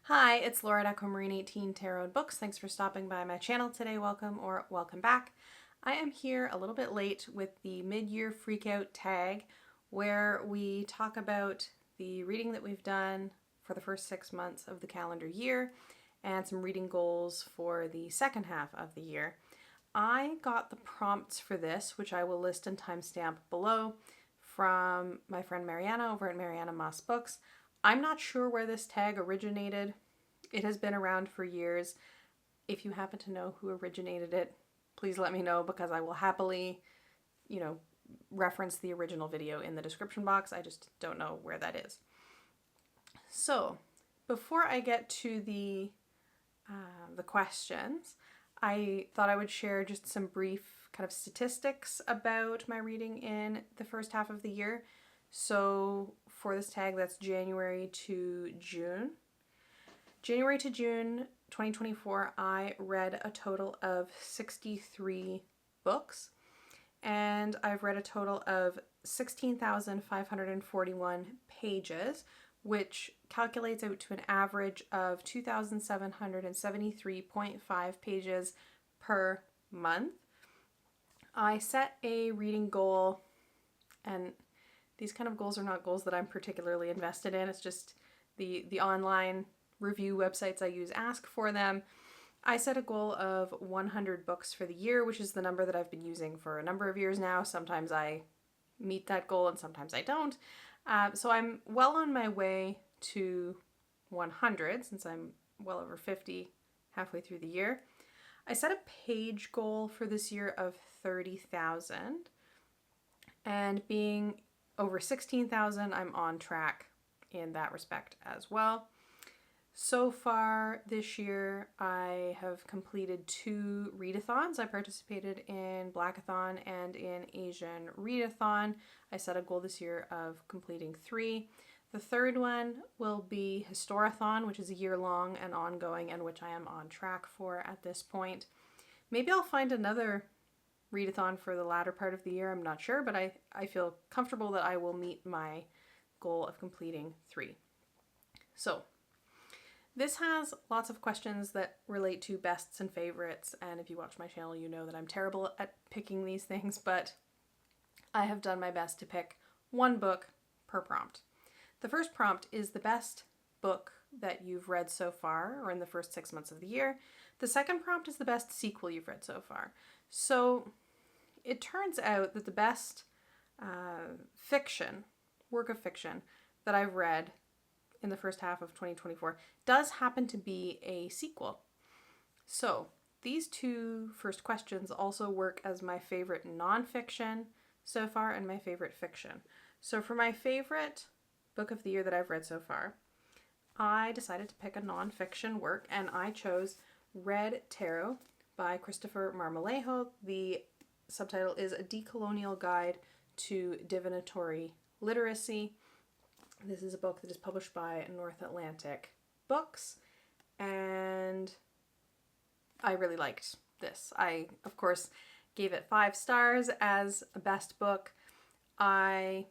Hi, it's Laura at Aquamarine18 Tarot and Books. Thanks for stopping by my channel today. Welcome or welcome back. I am here a little bit late with the mid-year freakout tag where we talk about the reading that we've done for the first 6 months of the calendar year and some reading goals for the second half of the year. I got the prompts for this, which I will list and timestamp below, from my friend Mariana over at Mariana Moss Books. I'm not sure where this tag originated. It has been around for years. If you happen to know who originated it, please let me know because I will happily, reference the original video in the description box. I just don't know where that is. So, before I get to the questions, I thought I would share just some brief kind of statistics about my reading in the first half of the year. So for this tag, that's January to June. January to June 2024, I read a total of 63 books, and I've read a total of 16,541 pages, which calculates out to an average of 2,773.5 pages per month. I set a reading goal, and these kind of goals are not goals that I'm particularly invested in. It's just the online review websites I use ask for them. I set a goal of 100 books for the year, which is the number that I've been using for a number of years now. Sometimes I meet that goal and sometimes I don't. So I'm well on my way to 100 since I'm well over 50 halfway through the year. I set a page goal for this year of 30,000, and being over 16,000, I'm on track in that respect as well. So far this year, I have completed 2 readathons. I participated in Blackathon and in Asian Readathon. I set a goal this year of completing 3. The third one will be Historathon, which is a year-long and ongoing, and which I am on track for at this point. Maybe I'll find another readathon for the latter part of the year. I'm not sure, but I feel comfortable that I will meet my goal of completing 3. So, this has lots of questions that relate to bests and favorites, and if you watch my channel, you know that I'm terrible at picking these things, but I have done my best to pick one book per prompt. The first prompt is the best book that you've read so far, or in the first 6 months of the year. The second prompt is the best sequel you've read so far. So it turns out that the best work of fiction that I've read in the first half of 2024 does happen to be a sequel. So these 2 first questions also work as my favorite nonfiction so far and my favorite fiction. So for my favorite book of the year that I've read so far, I decided to pick a nonfiction work, and I chose Red Tarot by Christopher Marmolejo. The subtitle is A Decolonial Guide to Divinatory Literacy. This is a book that is published by North Atlantic Books, and I really liked this. I, of course, gave it 5 stars as a best book. I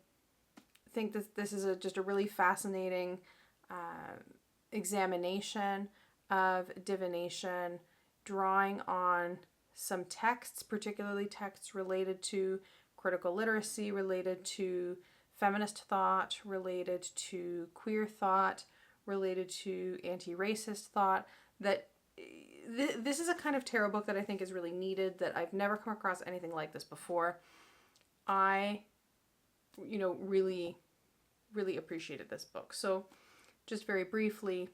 think that this is just a really fascinating examination of divination, drawing on some texts, particularly texts related to critical literacy, related to feminist thought, related to queer thought, related to anti-racist thought. That this is a kind of tarot book that I think is really needed, that I've never come across anything like this before. I, really appreciated this book. So just very briefly,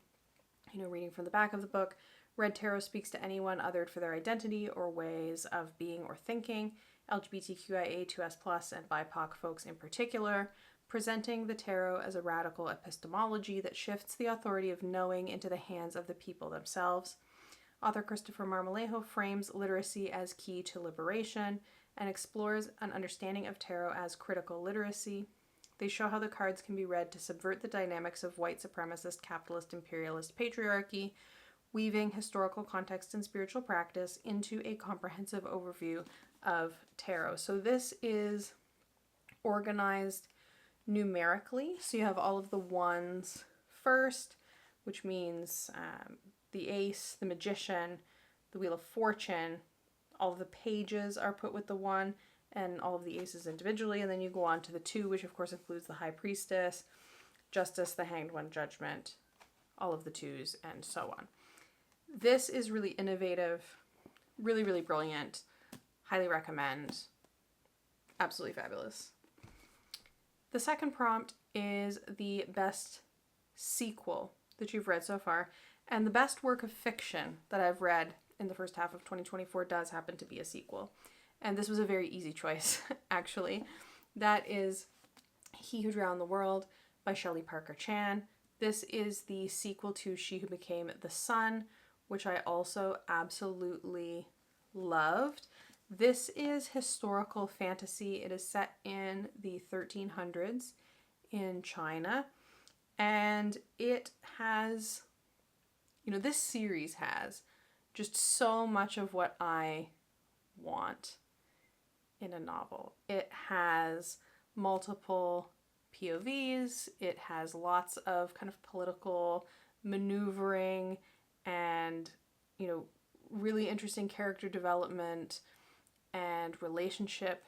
reading from the back of the book, Red Tarot speaks to anyone othered for their identity or ways of being or thinking, LGBTQIA2S+, and BIPOC folks in particular, presenting the tarot as a radical epistemology that shifts the authority of knowing into the hands of the people themselves. Author Christopher Marmolejo frames literacy as key to liberation and explores an understanding of tarot as critical literacy. They show how the cards can be read to subvert the dynamics of white supremacist, capitalist, imperialist patriarchy, weaving historical context and spiritual practice into a comprehensive overview of tarot. So this is organized numerically. So you have all of the ones first, which means the ace, the magician, the wheel of fortune, all of the pages are put with the 1, and all of the aces individually, and then you go on to the 2, which of course includes the high priestess, justice, the hanged one, judgment, all of the 2s, and so on. This is really innovative, really, really brilliant. Highly recommend. Absolutely fabulous. The second prompt is the best sequel that you've read so far, and the best work of fiction that I've read in the first half of 2024 does happen to be a sequel. And this was a very easy choice, actually. That is He Who Drowned the World by Shelley Parker Chan. This is the sequel to She Who Became the Sun, which I also absolutely loved. This is historical fantasy. It is set in the 1300s in China, and it has, this series has just so much of what I want in a novel. It has multiple POVs, it has lots of kind of political maneuvering and, really interesting character development and relationship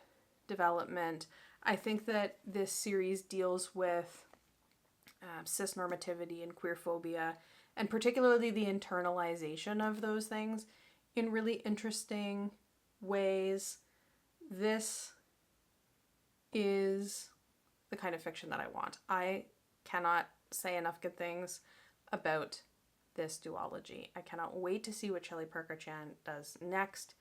development. I think that this series deals with cisnormativity and queerphobia, and particularly the internalization of those things in really interesting ways. This is the kind of fiction that I want. I cannot say enough good things about this duology. I cannot wait to see what Shelley Parker Chan does next.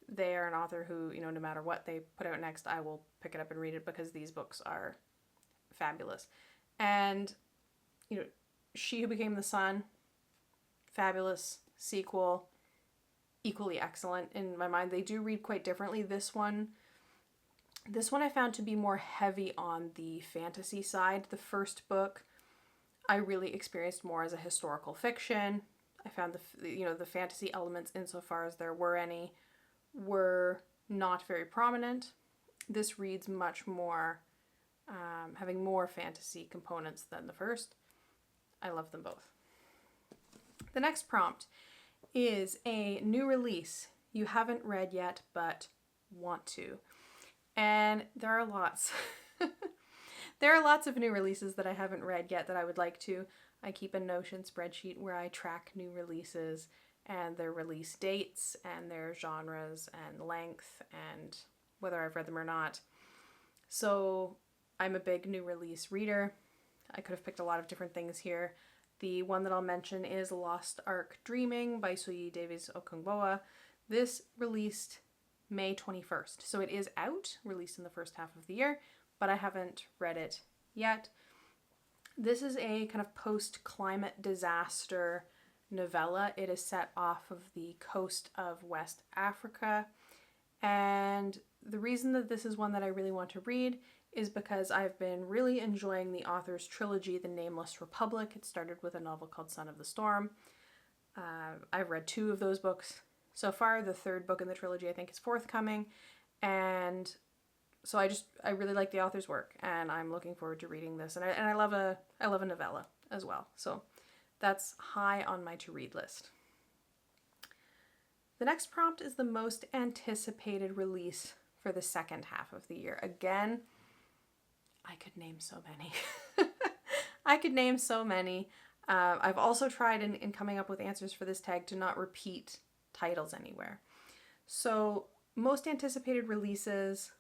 They are an author who, no matter what they put out next, I will pick it up and read it because these books are fabulous. And, She Who Became the Sun, fabulous sequel, equally excellent in my mind. They do read quite differently. This one I found to be more heavy on the fantasy side. The first book I really experienced more as a historical fiction. I found the fantasy elements, insofar as there were any, were not very prominent. This reads much more, having more fantasy components than the first. I love them both. The next prompt is a new release you haven't read yet but want to. And there are lots. There are lots of new releases that I haven't read yet that I would like to. I keep a Notion spreadsheet where I track new releases and their release dates and their genres and length and whether I've read them or not. So I'm a big new release reader. I could have picked a lot of different things here. The one that I'll mention is Lost Ark Dreaming by Suyi Davies Okungboa. This released May 21st. So it is out, released in the first half of the year, but I haven't read it yet. This is a kind of post-climate disaster novella. It is set off of the coast of West Africa. And the reason that this is one that I really want to read is because I've been really enjoying the author's trilogy, The Nameless Republic. It started with a novel called Son of the Storm. I've read 2 of those books so far. The 3rd book in the trilogy I think is forthcoming. And so I really like the author's work, and I'm looking forward to reading this. And I love a novella as well. So that's high on my to-read list. The next prompt is the most anticipated release for the second half of the year. Again, I could name so many. I've also tried in coming up with answers for this tag to not repeat titles anywhere. So most anticipated releases,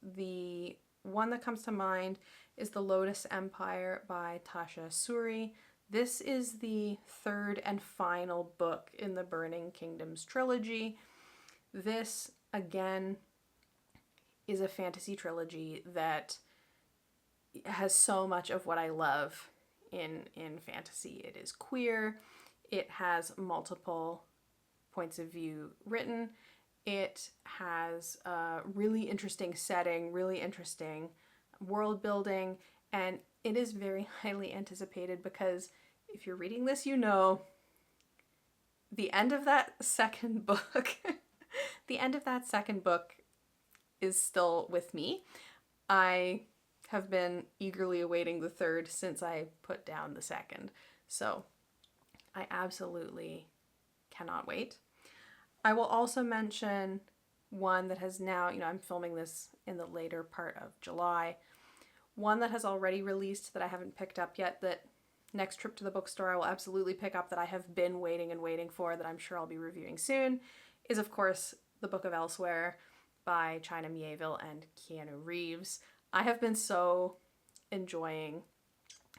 the one that comes to mind is The Lotus Empire by Tasha Suri. This is the 3rd and final book in the Burning Kingdoms trilogy. This, again, is a fantasy trilogy that has so much of what I love in fantasy. It is queer. It has multiple points of view written. It has a really interesting setting, really interesting world building, and it is very highly anticipated because if you're reading this, the end of that second book, is still with me. I have been eagerly awaiting the 3rd since I put down the 2nd. So I absolutely cannot wait. I will also mention one that has now, I'm filming this in the later part of July. One that has already released that I haven't picked up yet, that next trip to the bookstore I will absolutely pick up, that I have been waiting for, that I'm sure I'll be reviewing soon, is of course The Book of Elsewhere by China Miéville and Keanu Reeves. I have been so enjoying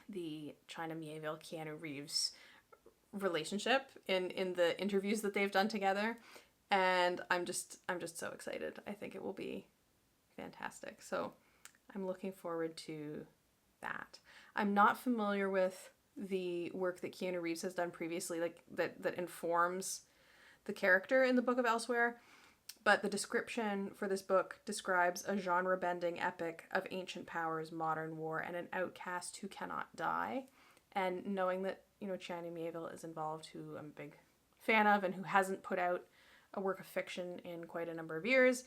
the China Miéville Keanu Reeves relationship in the interviews that they've done together, and I'm just so excited. I think it will be fantastic. So I'm looking forward to that. I'm not familiar with the work that Keanu Reeves has done previously, like that informs the character in The Book of Elsewhere, but the description for this book describes a genre-bending epic of ancient powers, modern war, and an outcast who cannot die. And knowing that, China Miéville is involved, who I'm a big fan of and who hasn't put out a work of fiction in quite a number of years,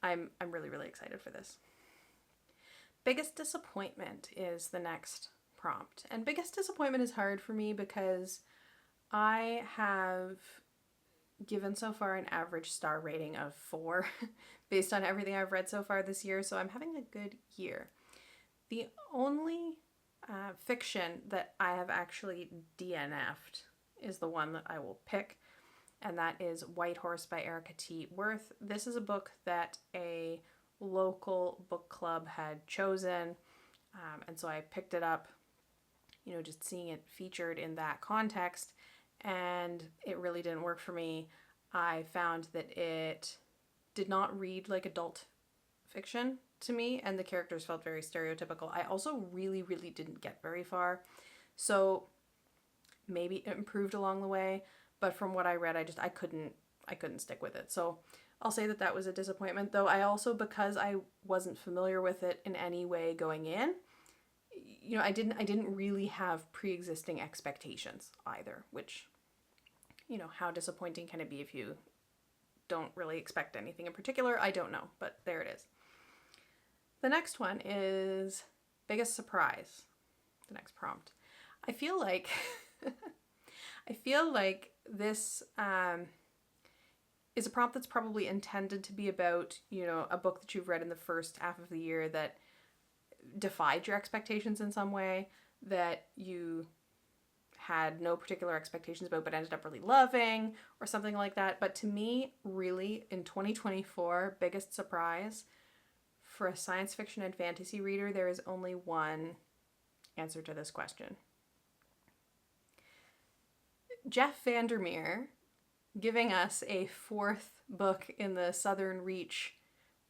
I'm really, really excited for this. Biggest disappointment is the next prompt. And biggest disappointment is hard for me because I have given so far an average star rating of 4 based on everything I've read so far this year, so I'm having a good year. The only fiction that I have actually DNF'd is the one that I will pick, and that is White Horse by Erica T. Worth. This is a book that a local book club had chosen, and so I picked it up, just seeing it featured in that context, and it really didn't work for me. I found that it did not read like adult fiction to me, and the characters felt very stereotypical. I also really, really didn't get very far, so maybe it improved along the way, but from what I read, I couldn't stick with it. So I'll say that was a disappointment, though I also, because I wasn't familiar with it in any way going in, I didn't really have pre-existing expectations either, which, how disappointing can it be if you don't really expect anything in particular? I don't know, but there it is. The next one is biggest surprise, the next prompt. I feel like this is a prompt that's probably intended to be about, a book that you've read in the first half of the year that defied your expectations in some way, that you had no particular expectations about but ended up really loving, or something like that. But to me, really, in 2024, biggest surprise for a science fiction and fantasy reader, there is only one answer to this question. Jeff Vandermeer giving us a 4th book in the Southern Reach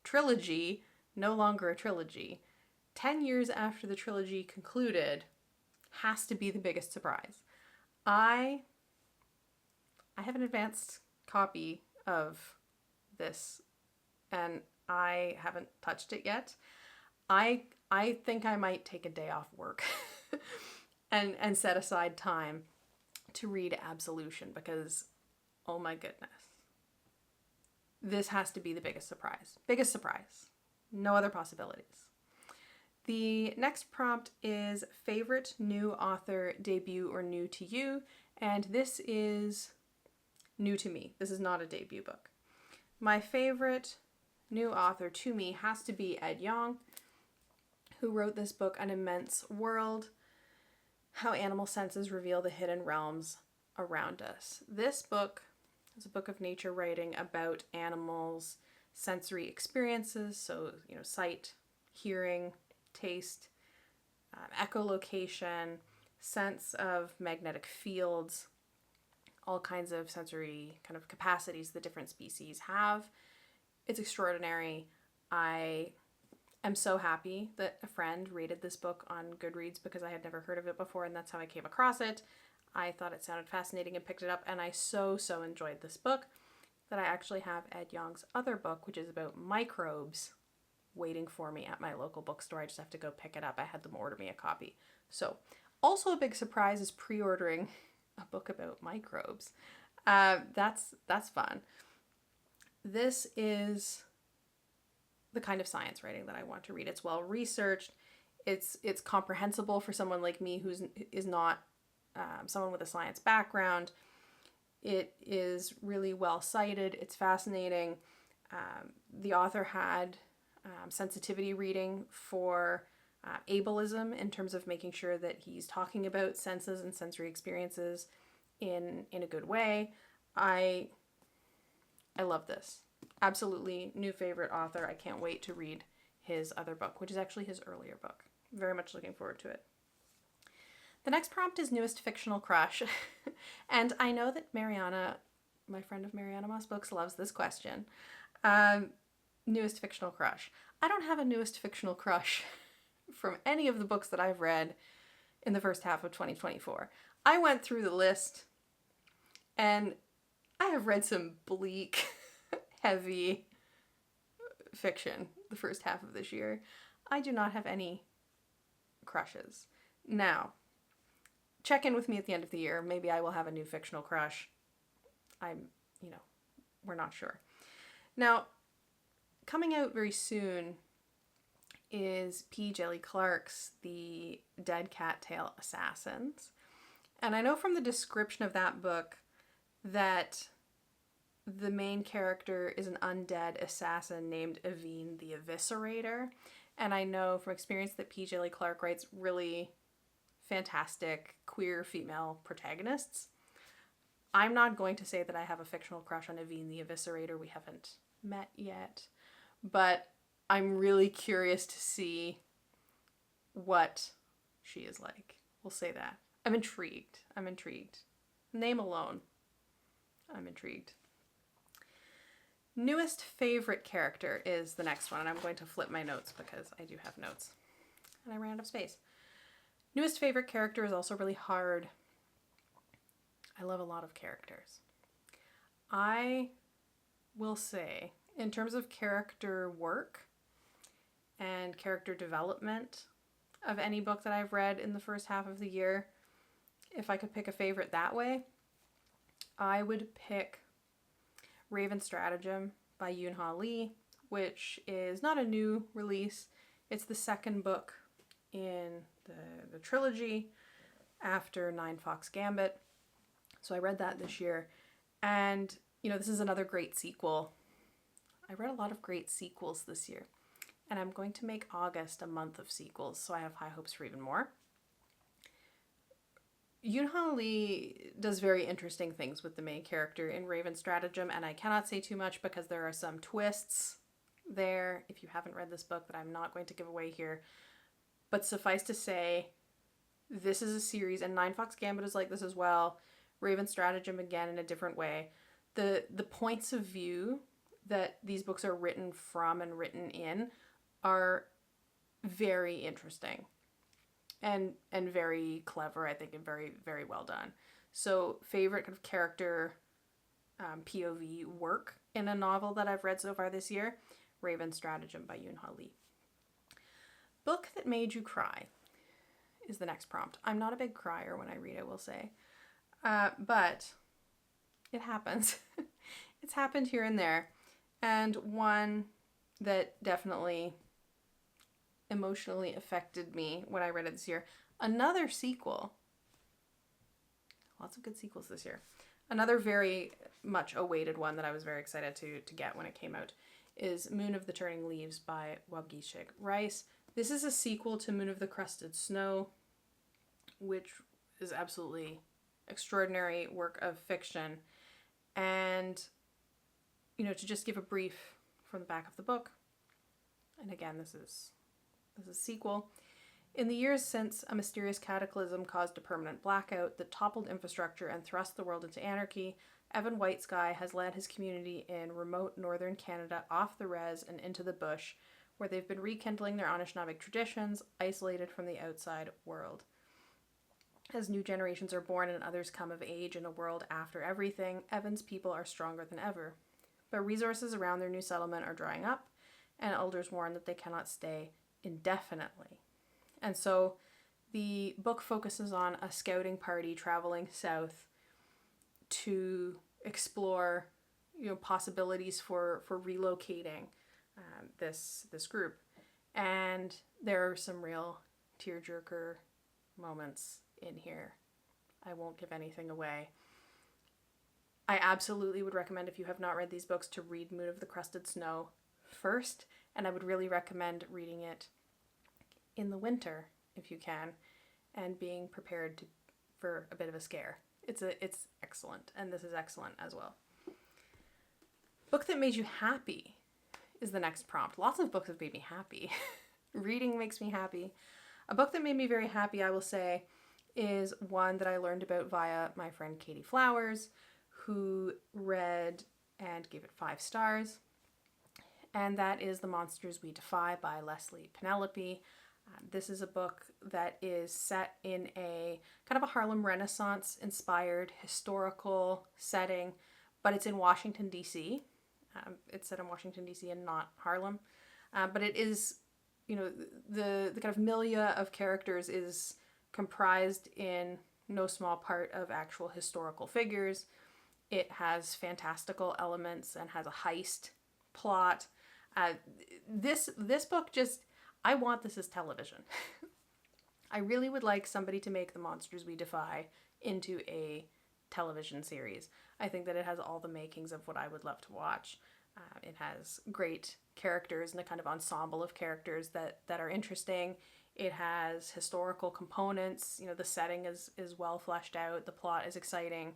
trilogy, no longer a trilogy, 10 years after the trilogy concluded, has to be the biggest surprise. I have an advanced copy of this, and I haven't touched it yet. I think I might take a day off work and set aside time to read Absolution, because, oh my goodness, this has to be the biggest surprise. Biggest surprise. No other possibilities. The next prompt is favorite new author, debut, or new to you, and this is new to me. This is not a debut book. My favorite new author to me has to be Ed Yong, who wrote this book, An Immense World, How Animal Senses Reveal the Hidden Realms Around Us. This book is a book of nature writing about animals' sensory experiences, so, sight, hearing, taste, echolocation, sense of magnetic fields, all kinds of sensory kind of capacities that different species have. It's extraordinary. I am so happy that a friend rated this book on Goodreads, because I had never heard of it before, and that's how I came across it. I thought it sounded fascinating and picked it up, and I so enjoyed this book that I actually have Ed Yong's other book, which is about microbes, waiting for me at my local bookstore. I just have to go pick it up. I had them order me a copy. So, also a big surprise is pre-ordering a book about microbes. That's fun. This is the kind of science writing that I want to read. It's well researched. It's comprehensible for someone like me who is not someone with a science background. It is really well cited. It's fascinating. The author had sensitivity reading for ableism in terms of making sure that he's talking about senses and sensory experiences in a good way. I love this. Absolutely new favorite author. I can't wait to read his other book, which is actually his earlier book. Very much looking forward to it. The next prompt is newest fictional crush. And I know that Mariana, my friend of Mariana Moss Books, loves this question. Newest fictional crush. I don't have a newest fictional crush from any of the books that I've read in the first half of 2024. I went through the list and I have read some bleak, heavy fiction the first half of this year. I do not have any crushes. Now, check in with me at the end of the year. Maybe I will have a new fictional crush. We're not sure. Now, coming out very soon is P. Jelly Clark's The Dead Cattail Assassins. And I know from the description of that book that the main character is an undead assassin named Evine the Eviscerator. And I know from experience that P. Jelly Clark writes really fantastic queer female protagonists. I'm not going to say that I have a fictional crush on Evine the Eviscerator. We haven't met yet. But I'm really curious to see what she is like. We'll say that. I'm intrigued. Name alone, I'm intrigued. Newest favorite character is the next one, and I'm going to flip my notes because I do have notes. And I ran out of space. Newest favorite character is also really hard. I love a lot of characters. I will say, in terms of character work and character development of any book that I've read in the first half of the year, if I could pick a favorite that way, I would pick Raven Stratagem by Yoon-Ha Lee, which is not a new release. It's the second book in the trilogy after Nine Fox Gambit. So I read that this year. And, this is another great sequel. I read a lot of great sequels this year. And I'm going to make August a month of sequels, so I have high hopes for even more. Yoon-Ha Lee does very interesting things with the main character in Raven Stratagem, and I cannot say too much because there are some twists there, if you haven't read this book, that I'm not going to give away here. But suffice to say, this is a series, and Nine Fox Gambit is like this as well. Raven Stratagem, again, in a different way. The points of view that these books are written from and written in are very interesting. And very clever, I think, and very, very well done. So favorite kind of character POV work in a novel that I've read so far this year, Raven Stratagem by Yoon-Ha Lee. Book that made you cry is the next prompt. I'm not a big crier when I read it, we'll say. But it happens. It's happened here and there. And one that definitely emotionally affected me when I read it this year. Another sequel. Lots of good sequels this year. Another very much awaited one that I was very excited to get when it came out is Moon of the Turning Leaves by Waubgeshig Rice. This is a sequel to Moon of the Crusted Snow, which is absolutely extraordinary work of fiction. And, to just give a brief from the back of the book, and again, this is a sequel. In the years since a mysterious cataclysm caused a permanent blackout that toppled infrastructure and thrust the world into anarchy, Evan Whitesky has led his community in remote northern Canada off the res and into the bush, where they've been rekindling their Anishinaabe traditions, isolated from the outside world. As new generations are born and others come of age in a world after everything, Evan's people are stronger than ever. But resources around their new settlement are drying up, and elders warn that they cannot stay indefinitely. And so the book focuses on a scouting party traveling south to explore possibilities for relocating this group. And there are some real tearjerker moments in here. I won't give anything away. I absolutely would recommend, if you have not read these books, to read Moon of the Crusted Snow first, and I would really recommend reading it in the winter if you can, and being prepared for a bit of a scare. It's excellent, and this is excellent as well. Book that made you happy is the next prompt. Lots of books have made me happy. Reading makes me happy. A book that made me very happy, I will say, is one that I learned about via my friend Katie Flowers, who read and gave it 5 stars. And that is The Monsters We Defy by Leslie Penelope. This is a book that is set in a kind of a Harlem Renaissance inspired historical setting, but it's in Washington, D.C. It's set in Washington, D.C. and not Harlem. But it is, the kind of milieu of characters is comprised in no small part of actual historical figures. It has fantastical elements and has a heist plot. This book just, I want this as television. I really would like somebody to make The Monsters We Defy into a television series. I think that it has all the makings of what I would love to watch. It has great characters and a kind of ensemble of characters that are interesting. It has historical components. The setting is well fleshed out. The plot is exciting.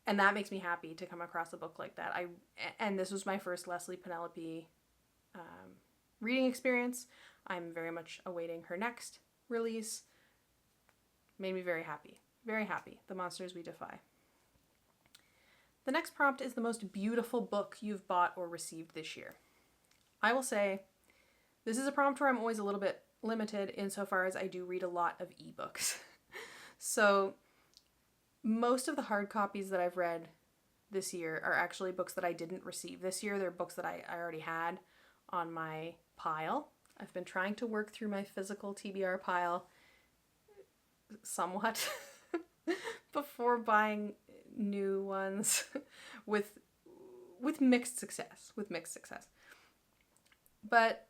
And that makes me happy to come across a book like that. And this was my first Leslie Penelope reading experience. I'm very much awaiting her next release. Made me very happy. Very happy. The Monsters We Defy. The next prompt is the most beautiful book you've bought or received this year. I will say, this is a prompt where I'm always a little bit limited insofar as I do read a lot of ebooks. So most of the hard copies that I've read this year are actually books that I didn't receive this year. They're books that I already had on my pile. I've been trying to work through my physical TBR pile somewhat before buying new ones with mixed success. But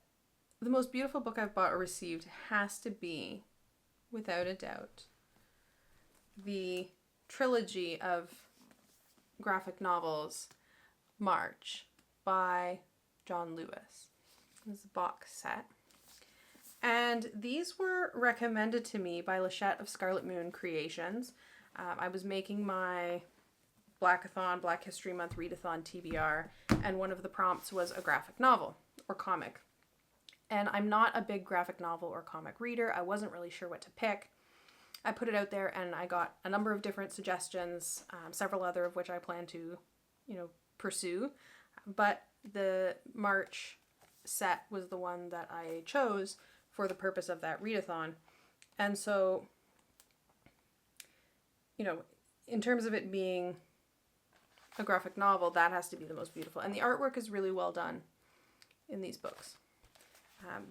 the most beautiful book I've bought or received has to be, without a doubt, the trilogy of graphic novels March by John Lewis. This is a box set. And these were recommended to me by Lachette of Scarlet Moon Creations. I was making my Blackathon, Black History Month Readathon TBR, and one of the prompts was a graphic novel or comic. And I'm not a big graphic novel or comic reader. I wasn't really sure what to pick. I put it out there and I got a number of different suggestions, several other of which I plan to, pursue. But the March set was the one that I chose for the purpose of that readathon. And so, in terms of it being a graphic novel, that has to be the most beautiful. And the artwork is really well done in these books.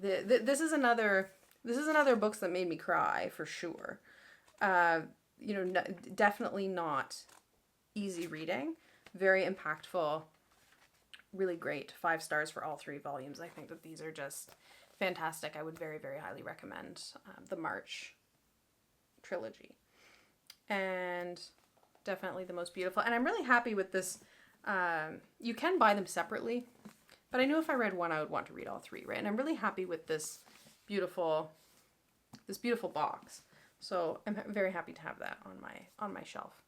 This is another books that made me cry for sure. Definitely not easy reading, very impactful, really great. 5 stars for all 3 volumes. I think that these are just fantastic. I would very, very highly recommend the March trilogy. And definitely the most beautiful. And I'm really happy with this. You can buy them separately, but I knew if I read one, I would want to read all 3, right? And I'm really happy with this beautiful box. So I'm very happy to have that on my shelf.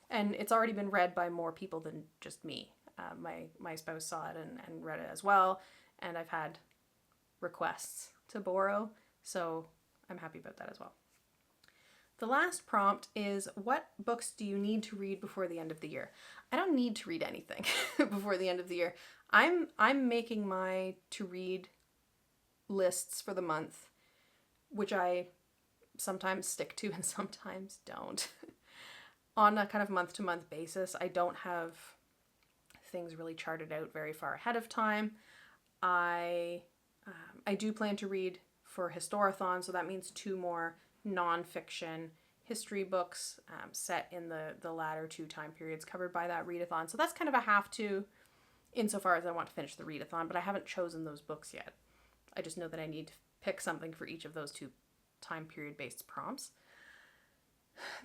And it's already been read by more people than just me. My spouse saw it and read it as well. And I've had requests to borrow. So I'm happy about that as well. The last prompt is, what books do you need to read before the end of the year? I don't need to read anything before the end of the year. I'm making my to-read lists for the month, which I sometimes stick to and sometimes don't. On a kind of month-to-month basis, I don't have things really charted out very far ahead of time. I do plan to read for Historathon, so that means 2 more non-fiction history books set in the latter 2 time periods covered by that readathon. So that's kind of a have to insofar as I want to finish the readathon, but I haven't chosen those books yet. I just know that I need to pick something for each of those 2 time period based prompts.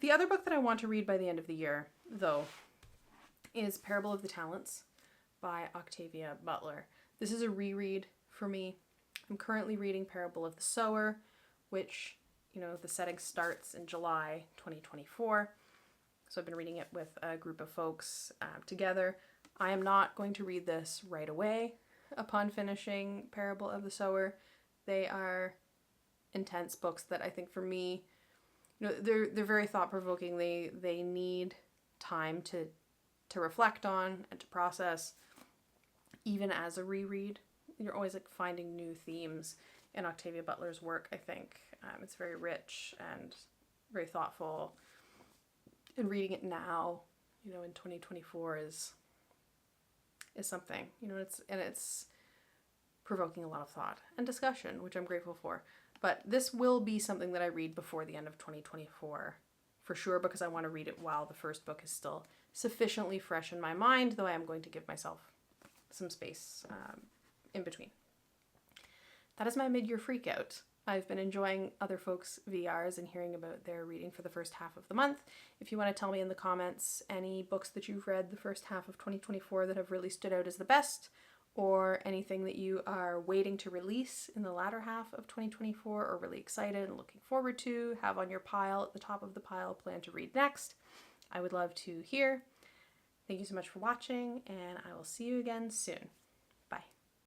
The other book that I want to read by the end of the year, though, is Parable of the Talents by Octavia Butler. This is a reread for me. I'm currently reading Parable of the Sower, which, the setting starts in July 2024. So I've been reading it with a group of folks together. I am not going to read this right away upon finishing Parable of the Sower. They are intense books that I think for me, they're very thought-provoking. They need time to reflect on and to process, even as a reread. You're always like finding new themes in Octavia Butler's work, I think. It's very rich and very thoughtful. And reading it now, in 2024 is something, it's provoking a lot of thought and discussion, which I'm grateful for. But this will be something that I read before the end of 2024 for sure, because I want to read it while the first book is still sufficiently fresh in my mind, though I am going to give myself some space in between. That is my mid-year freakout. I've been enjoying other folks' VRs and hearing about their reading for the first half of the month. If you want to tell me in the comments any books that you've read the first half of 2024 that have really stood out as the best, or anything that you are waiting to release in the latter half of 2024 or really excited and looking forward to, have on your pile, at the top of the pile, plan to read next, I would love to hear. Thank you so much for watching, and I will see you again soon.